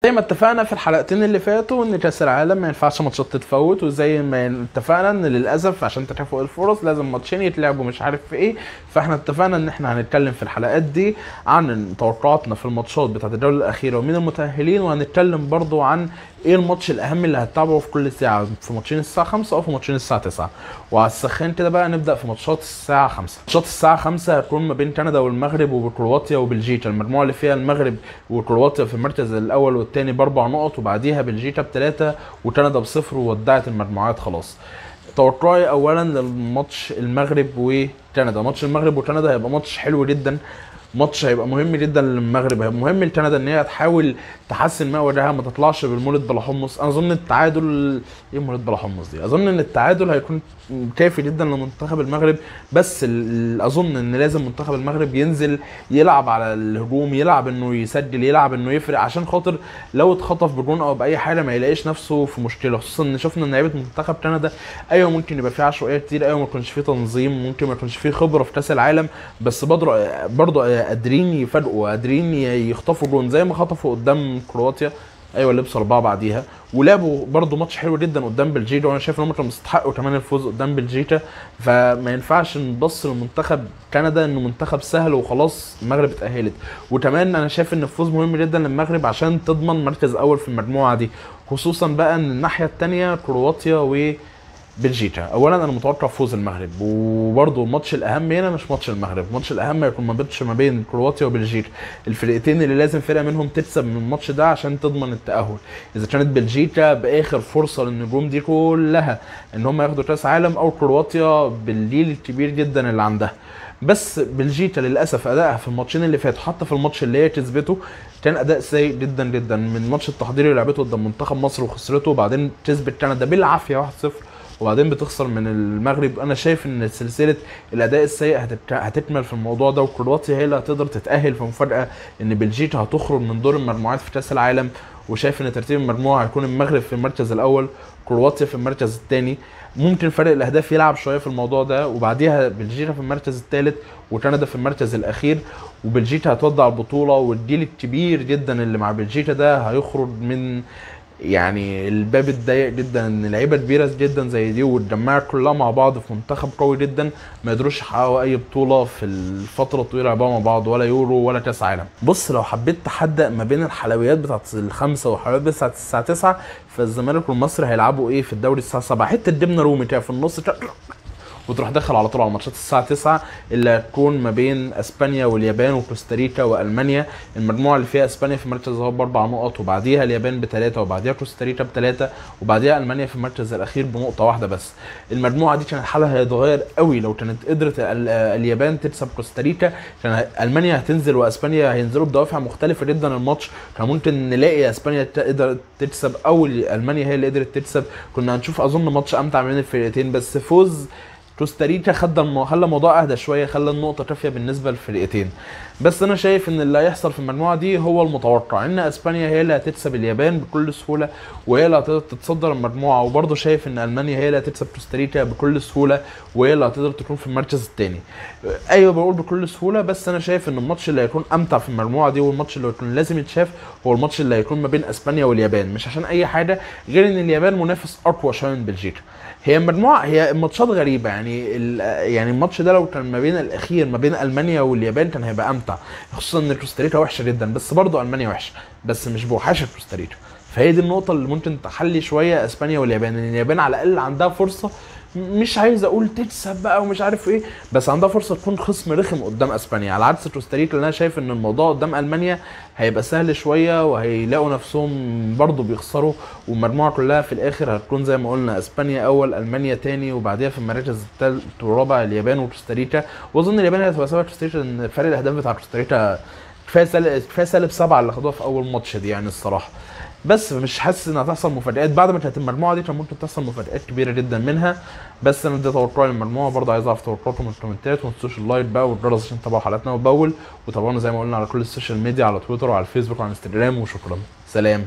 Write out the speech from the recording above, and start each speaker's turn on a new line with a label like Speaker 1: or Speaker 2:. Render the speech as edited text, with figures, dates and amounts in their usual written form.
Speaker 1: زي ما اتفقنا في الحلقتين اللي فاتوا ان كاس العالم ما ينفعش ماتشات تتفوت، وزي ما اتفقنا ان للاسف عشان تكافؤ الفرص لازم ماتشين يتلعبوا مش عارف في ايه. فاحنا اتفقنا ان احنا هنتكلم في الحلقات دي عن توقعاتنا في الماتشات بتاعت الجوله الاخيره ومين المتاهلين، وهنتكلم برضو عن ايه الماتش الاهم اللي هتتابعه في كل ساعه، في ماتشين الساعه 5 او في ماتشين الساعه 9. وعلى السخان كده بقى نبدا في ماتشات الساعه 5. ماتشات الساعه 5 هتكون ما بين كندا والمغرب وكرواتيا وبلجيكا، المجموعه اللي فيها المغرب وكرواتيا في المركز الاول والثاني باربع نقط، وبعديها بلجيكا بثلاثه وكندا بصفر، وودعت المجموعات خلاص. توقعي اولا للماتش المغرب وكندا. ماتش المغرب وكندا هيبقى ماتش حلو جدا، ماتش هيبقى مهم جدا للمغرب، هيبقى مهم لكندا ان هي تحاول تحسن ما وجهها، ما تطلعش بالمولد بلا حمص. انا اظن التعادل، ايه مولد بلا حمص دي، اظن ان التعادل هيكون كافي جدا لمنتخب المغرب. بس اظن ان لازم منتخب المغرب ينزل يلعب على الهجوم، يلعب انه يسجل، يلعب انه يفرق، عشان خاطر لو اتخطف بجون او باي حاجه ما يلاقيش نفسه في مشكله. خصوصا ان شفنا ان لعيبه منتخب كندا ايوه ممكن يبقى فيه عشوائيه كتير، ايوه ما يكونش فيه تنظيم، ممكن ما يكونش فيه خبره في كاس العالم، بس برضه قادرين يفاجئوا، قادرين يخطفوا جون زي ما خطفوا قدام كرواتيا. ايوه لبسوا 4 بعديها، ولعبوا برضه ماتش حلو جدا قدام بلجيكا، وانا شايف ان هم كانوا يستحقوا كمان الفوز قدام بلجيكا. فما ينفعش نبص لمنتخب كندا انه منتخب سهل وخلاص المغرب اتاهلت. وكمان انا شايف ان الفوز مهم جدا للمغرب عشان تضمن مركز اول في المجموعه دي، خصوصا بقى ان الناحيه الثانيه كرواتيا بلجيكا. اولا انا متوقع فوز المغرب، وبرضه الماتش الاهم هنا مش ماتش المغرب، الماتش الاهم هيكون ما بين كرواتيا وبلجيكا، الفرقتين اللي لازم فرقه منهم تكسب من الماتش ده عشان تضمن التاهل. اذا كانت بلجيكا باخر فرصه للنجوم دي كلها ان هم ياخدوا كاس عالم، او كرواتيا بالليل الكبير جدا اللي عندها. بس بلجيكا للاسف ادائها في الماتشين اللي فاتوا، حتى في الماتش اللي هي كسبته كان اداء سيء جدا جدا. من ماتش التحضيري اللي لعبته قدام منتخب مصر وخسرته، وبعدين كسبت كندا بالعافيه 1-0، وبعدين بتخسر من المغرب. انا شايف ان سلسله الاداء السيء هتكمل في الموضوع ده، وكرواتيا هي اللي هتقدر تتاهل في مفاجاه ان بلجيكا هتخرج من دور المجموعات في كاس العالم. وشايف ان ترتيب المجموعه هيكون المغرب في المركز الاول، كرواتيا في المركز الثاني، ممكن فرق الاهداف يلعب شويه في الموضوع ده، وبعديها بلجيكا في المركز الثالث وكندا في المركز الاخير. وبلجيكا هتودع البطوله، والجيل الكبير جدا اللي مع بلجيكا ده هيخرج من يعني الباب الضيق جدا، ان لعيبه كبيره جدا زي دي والجماعه كلها مع بعض في منتخب قوي جدا ما يقدروش يحققوا اي بطوله في الفتره الطويله بقى مع بعض، ولا يورو ولا كاس عالم. بص لو حبيت تحدق ما بين الحلويات بتاعت الخمسه والحلويات بتاعت الساعه 9، فالزمالك والمصري هيلعبوا ايه في الدوري الساعه 7، حته جبنه رومي كده في النص وتروح داخل على طول على ماتشات الساعه 9 اللي هتكون ما بين اسبانيا واليابان وكوستاريكا والمانيا. المجموعه اللي فيها اسبانيا في المركز الاول باربع نقط، وبعديها اليابان بثلاثه، وبعديها كوستاريكا بثلاثه، وبعديها المانيا في المركز الاخير بنقطه واحده بس. المجموعه دي كان حالها هيتغير قوي لو كانت قدرت اليابان تكسب كوستاريكا، كان المانيا هتنزل واسبانيا هينزلوا بدوافع مختلفه جدا. الماتش كان ممكن نلاقي اسبانيا قدرت تكسب او المانيا هي اللي قدرت تكسب، كنا هنشوف اظن ماتش امتع بين الفرقتين. بس فوز كوستاريكا خلى الموضوع اهدى شويه، خلى النقطه كافيه بالنسبه للفرقتين. بس انا شايف ان اللي هيحصل في المجموعه دي هو المتوقع، ان اسبانيا هي اللي هتكسب اليابان بكل سهوله وهي اللي هتقدر تتصدر المجموعه، وبرضه شايف ان المانيا هي اللي هتكسب كوستاريكا بكل سهوله وهي اللي هتقدر تكون في المركز الثاني. ايوه بقول بكل سهوله، بس انا شايف ان الماتش اللي هيكون امتع في المجموعه دي والماتش اللي هيكون لازم يتشاف هو الماتش اللي هيكون ما بين اسبانيا واليابان، مش عشان اي حاجه غير ان اليابان منافس اقوى شويه من بلجيكا. هي مجموعه، هي ماتشات غريبه يعني الماتش ده لو كان ما بين الاخير ما بين المانيا واليابان كان هيبقى امتع، خصوصا ان كوستاريكا وحشه جدا، بس برضه المانيا وحشه بس مش بوحشه كوستاريكا. فهي دي النقطه اللي ممكن تحلي شويه اسبانيا واليابان، ان اليابان على الاقل عندها فرصه، مش عايز اقول تكسب بقى ومش عارف ايه، بس عندها فرصه تكون خصم رخم قدام اسبانيا، على عكس كوستاريكا اللي انا شايف ان الموضوع قدام المانيا هيبقى سهل شويه، وهيلاقوا نفسهم برضو بيخسروا، والمجموعه كلها في الاخر هتكون زي ما قلنا اسبانيا اول، المانيا تاني، وبعديها في المراكز الثالث والرابع اليابان وكوستاريكا. واظن اليابان هتبقى سبب كوستاريكا، ان فرق الاهداف بتاع كوستاريكا كفايه سالب 7 اللي خدوها في اول ماتش دي يعني الصراحه. بس مش حاسس انها هتحصل مفاجآت، بعد ما كانت المجموعه دي كان ممكن تحصل مفاجآت كبيره جدا منها. بس انا ده توقعي للمجموعه، برضه عايز اعرف توقعاتكم من الكومنتات، وما تنسوش اللايك بقى والجرس عشان تتابعوا حلقاتنا وباول، وتابعونا زي ما قلنا على كل السوشيال ميديا، على تويتر وعلى الفيسبوك وعلى انستجرام. وشكرا، سلام.